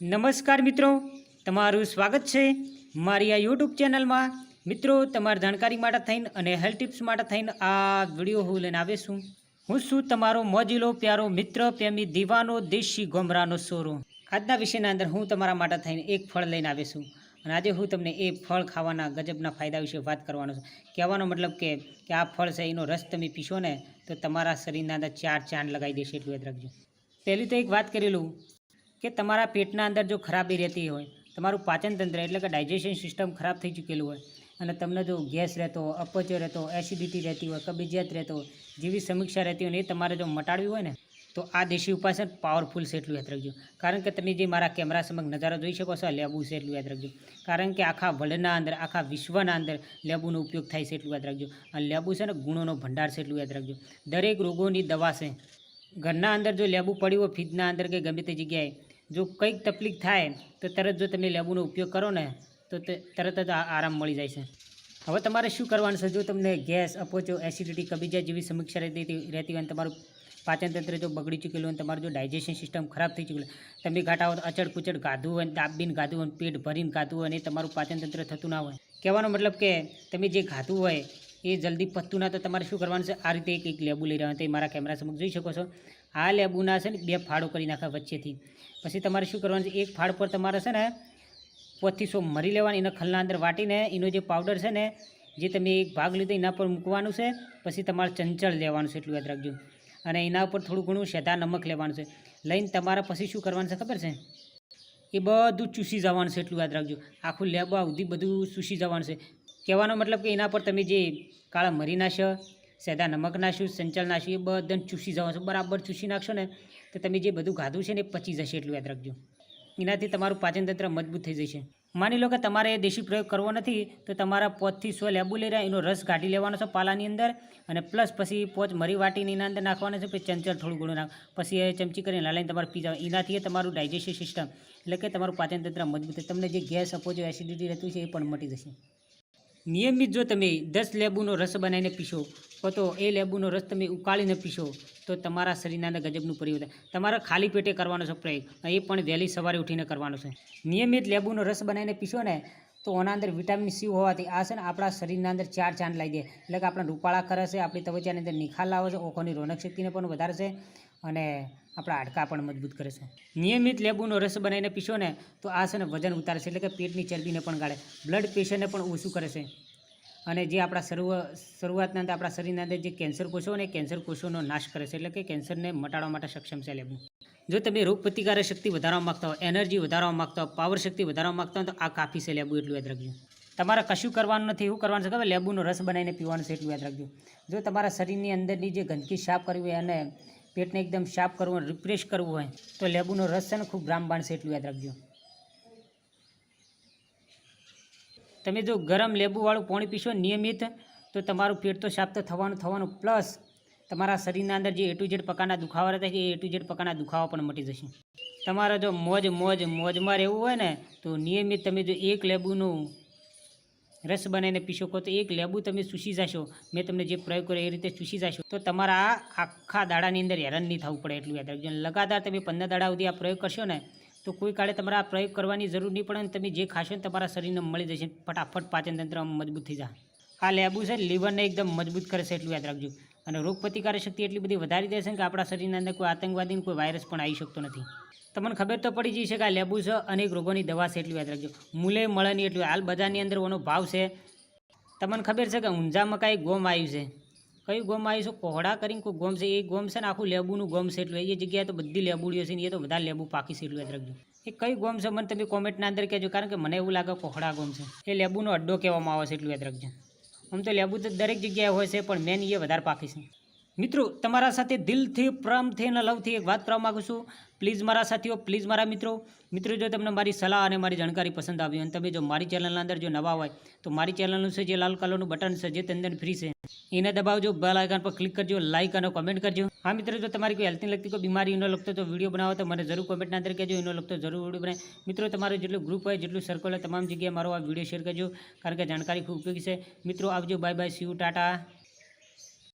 નમસ્કાર મિત્રો, તમારું સ્વાગત છે મારી આ યુટ્યુબ ચેનલમાં। મિત્રો, તમારી જાણકારી માટે થઈને અને હેલ્થ ટિપ્સ માટે થઈને આ વિડીયો હું લઈને આવ્યો છું। હું છું તમારો મોજીલો પ્યારો મિત્ર પ્રેમી દીવાનો દેશી ગોમરાનો સોરો। આજના વિષયના અંદર હું તમારા માટે થઈને એક ફળ લઈને આવ્યો છું અને આજે હું તમને એ ફળ ખાવાના ગજબના ફાયદા વિશે વાત કરવાનો છું। કહેવાનો મતલબ કે આ ફળ છે એનો રસ તમે પીશો ને તો તમારા શરીરના અંદર ચાર ચાંદ લગાવી દેશે, એટલું યાદ રાખજો। પહેલી તો એક વાત કરેલું કે તમારા પેટના અંદર જો ખરાબી રહેતી હોય, તમારું પાચન તંત્ર એટલે કે ડાયજેશન સિસ્ટમ ખરાબ થઈ ચૂકેલું હોય અને તમને જો ગેસ રહેતો હોય, અપચો રહેતો હોય, એસિડિટી રહેતી હોય, કબજિયાત રહેતો હોય, જેવી સમીક્ષા રહેતી હોય ને એ તમારે જો મટાડવી હોય ને તો આ દેશી ઉપાય છે પાવરફુલ છે, એટલું યાદ રાખજો। કારણ કે તમે જે મારા કેમેરા સમક્ષ નજારો જોઈ શકો છો, લેબુ છે, એટલું યાદ રાખજો। કારણ કે આખા વર્લ્ડના અંદર, આખા વિશ્વના અંદર લેબુનો ઉપયોગ થાય છે, એટલું યાદ રાખજો। અને લેબુ છે ને ગુણોનો ભંડાર છે, એટલું યાદ રાખજો। દરેક રોગોની દવા છે। ઘરના અંદર જો લેબુ પડ્યું હોય, ફ્રીજના અંદર કે ગમે તે જગ્યાએ જો કંઈક તકલીફ થાય તો તરત જો તમે લેબુનો ઉપયોગ કરો ને તો તરત જ આરામ મળી જાય છે। હવે તમારે શું કરવાનું છે? જો તમને ગેસ, અપચો, એસિડિટી, કબજિયાત જેવી સમસ્યા રહેતી હોય અને તમારું પાચન તંત્ર જો બગડી ચૂકેલું હોય, તમારું જો ડાયજેશન સિસ્ટમ ખરાબ થઈ ચૂકેલું, તમે ગાંઠા હોય, અચડ કુચડ ગાધું હોય, દાબીને ગાધું હોય, પેટ ભરીને ગાધું હોય અને તમારું પાચન તંત્ર થતું ના હોય, કહેવાનો મતલબ કે તમે જે ગાધું હોય એ જલ્દી પતતું ના, તો તમારે શું કરવાનું છે? આ રીતે એક લેબુ લઈ રહ્યા હોય તો મારા કેમેરા સમક્ષ જોઈ શકો છો। આ લેબુના છે ને 2 ફાળો કરી નાખા વચ્ચેથી। પછી તમારે શું કરવાનું છે? એક ફાળ પર તમારે છે ને 500 મરી લેવાની, એને ખલના અંદર વાટીને એનો જે પાવડર છે ને જે તમે એક ભાગ લીધો એના પર મૂકવાનું છે। પછી તમારે ચંચળ લેવાનું છે, એટલું યાદ રાખજો। અને એના ઉપર થોડું ઘણું સેધા નમક લેવાનું છે। લઈને તમારે પછી શું કરવાનું છે ખબર છે? એ બધું ચૂસી જવાનું છે, એટલું યાદ રાખજો। આખું લેબા સુધી બધું ચૂસી જવાનું છે। કહેવાનો મતલબ કે એના પર તમે જે કાળા મરી નાખશો, સેધા નમક નાખ્યું, સંચળ નાખ્યું, એ બધાને ચૂસી જવાનું છે। બરાબર ચૂસી નાખશો ને તો તમે જે બધું ગાધું છે ને એ પચી જશે, એટલું યાદ રાખજો। એનાથી તમારું પાચન તંત્ર મજબૂત થઈ જશે। માની લો કે તમારે એ દેશી પ્રયોગ કરવો નથી તો તમારા 5 થી 100 લેબુ લઈ રહ્યા, એનો રસ કાઢી લેવાનો છે પાલાની અંદર અને પ્લસ પછી 5 મરી વાટીને એના અંદર નાખવાનું છે। પછી ચંચળ થોડું ઘણું નાખ, પછી એ ચમચી કરીને લાલીને તમારે પી જવાનું। એનાથી તમારું ડાયજેસ્ટિવ સિસ્ટમ એટલે કે તમારું પાચન તંત્ર મજબૂત થાય, તમને જે ગેસ, અપચો, એસિડિટી રહેતું છે એ પણ મટી જશે। નિયમિત જો તમે 10 લેબુનો રસ બનાવીને પીશો તો એ લેબુનો રસ તમે ઉકાળીને પીશો તો તમારા શરીરના અંદર ગજબનું પરિવર્તન। તમારે ખાલી પેટે કરવાનો છે પ્રયોગ, એ પણ વહેલી સવારે ઉઠીને કરવાનો છે। નિયમિત લેબુનો રસ બનાવીને પીશો ને તો આના અંદર વિટામિન સી હોવાથી આ છે ને આપણા શરીરના અંદર ચાર ચાંદ લાવી દે, એટલે કે આપણે રૂપાળા કરે છે, આપણી ત્વચાની અંદર નિખાર લાવે છે, ઓખોની રોનક શક્તિને પણ વધારે છે અને આપણા હાડકાં પણ મજબૂત કરે છે। નિયમિત લેબુનો રસ બનાવીને પીશો ને તો આ છે ને વજન ઉતારે છે, એટલે કે પેટની ચરબીને પણ ગાળે, બ્લડ પ્રેશરને પણ ઓછું કરે છે અને જે આપણા શરૂઆતના અંદર આપણા શરીરના અંદર જે કેન્સર કોષો અને કેન્સર કોષોનો નાશ કરે છે, એટલે કે કેન્સરને મટાડવા માટે સક્ષમ છે લેબુ। જો તમે રોગ પ્રતિકારક શક્તિ વધારવા માગતા હોય, એનર્જી વધારવા માગતા હોય, પાવર શક્તિ વધારવા માગતા હોય તો આ કાફી છે લેબુ, એટલું યાદ રાખજો। તમારે કશું કરવાનું નથી, એવું કરવાનું છે ખબર? લેબુનો રસ બનાવીને પીવાનું છે, એટલું યાદ રાખજો। જો તમારા શરીરની અંદરની જે ગંદકી સાફ કરવી હોય અને પેટને એકદમ સાફ કરવું હોય, રિફ્રેશ કરવું હોય તો લેબુનો રસ છે ને ખૂબ રામબાણ છે, એટલું યાદ રાખજો। તમે જો ગરમ લેબુવાળું પાણી પીશો નિયમિત તો તમારું પેટ તો સાફ તો થવાનું પ્લસ તમારા શરીરના અંદર જે A to Z પ્રકારના દુખાવા રહેતા છે એ A to Z પ્રકારના દુખાવા પણ મટી જશે। તમારે જો મોજમાં રહેવું હોય ને તો નિયમિત તમે જો 1 લેબુનું રસ બનાવીને પીશો તો 1 લેબુ તમે ચૂસી જશો, મેં તમને જે પ્રયોગ કર્યો એ રીતે ચૂસી જશો તો તમારા આખા દાડાની અંદર હેરાન નહીં થવું પડે, એટલું યાદ રાખજો। લગાતાર તમે 15 દાડા સુધી આ પ્રયોગ કરશો ને તો કોઈ કાળે તમારે આ પ્રયોગ કરવાની જરૂર નહીં પડે અને તમે જે ખાશો ને તમારા શરીરને મળી જશે, ફટાફટ પાચન તંત્ર મજબૂત થઈ જાય। આ લેબુ છે લીવરને એકદમ મજબૂત કરે છે, એટલું યાદ રાખજો। અને રોગ પ્રતિકારક શક્તિ એટલી બધી વધારી દેશે કે આપણા શરીરના અંદર કોઈ આતંકવાદી, કોઈ વાયરસ પણ આવી શકતો નથી। તમને ખબર તો પડી જશે કે આ લેબુ છે અનેક રોગોની દવા છે, એટલું યાદ રાખજો। મૂલે મળે એટલું હાલ બજારની અંદર એનો ભાવ છે। તમને ખબર છે કે ઊંઝામાં કાંઈ ગોમ આવ્યું છે? કયું ગોમ આવ્યું છે? કોહડા કરીને કોઈ ગોમ છે, એ ગોમ છે ને આખું લેબુનું ગોમ છે, એટલે એ જગ્યાએ તો બધી લેબુડીઓ છે ને એ તો બધા લેબુ પાકી છે, એટલું યાદ રાખજો। એ કઈ ગોમ છે મને તમે કોમેન્ટના અંદર કહેજો, કારણ કે મને એવું લાગે કોહડા ગોમ છે, એ લેબુનો અડ્ડો કહેવામાં આવે છે, એટલું યાદ રાખજો। આમ તો લેબુ તો દરેક જગ્યાએ હોય છે પણ મેન એ વધારે પાકી છે। મિત્રો, તમારા સાથે દિલથી, પ્રેમથી અને લવથી એક વાત કરવા માગું છું, પ્લીઝ મારા સાથીઓ, પ્લીઝ મારા મિત્રો, જો તમને મારી સલાહ અને મારી જાણકારી પસંદ આવી અને તમે જો મારી ચેનલના અંદર જો નવા હોય તો મારી ચેનલનું છે જે લાલ કલરનું બટન છે જે અંદર ફ્રી છે એને દબાવજો, બેલ આઇકન પર ક્લિક કરજો, લાઇક અને કોમેન્ટ કરજો। હા મિત્રો, જો તમારી કોઈ હેલ્થને લગતી કોઈ બીમારી એનો લગતો તો વિડીયો બનાવો તો મને જરૂર કોમેન્ટના અંદર કહેજો, એનો લગતો જરૂર વિડીયો બનાવે। મિત્રો, તમારું જેટલું ગ્રુપ હોય, જેટલું સર્કલ હોય, તમામ જગ્યાએ મારો આ વિડીયો શેર કરજો, કારણ કે જાણકારી ખૂબ ઉપયોગી છે। મિત્રો આવજો, bye bye, C you, Tata.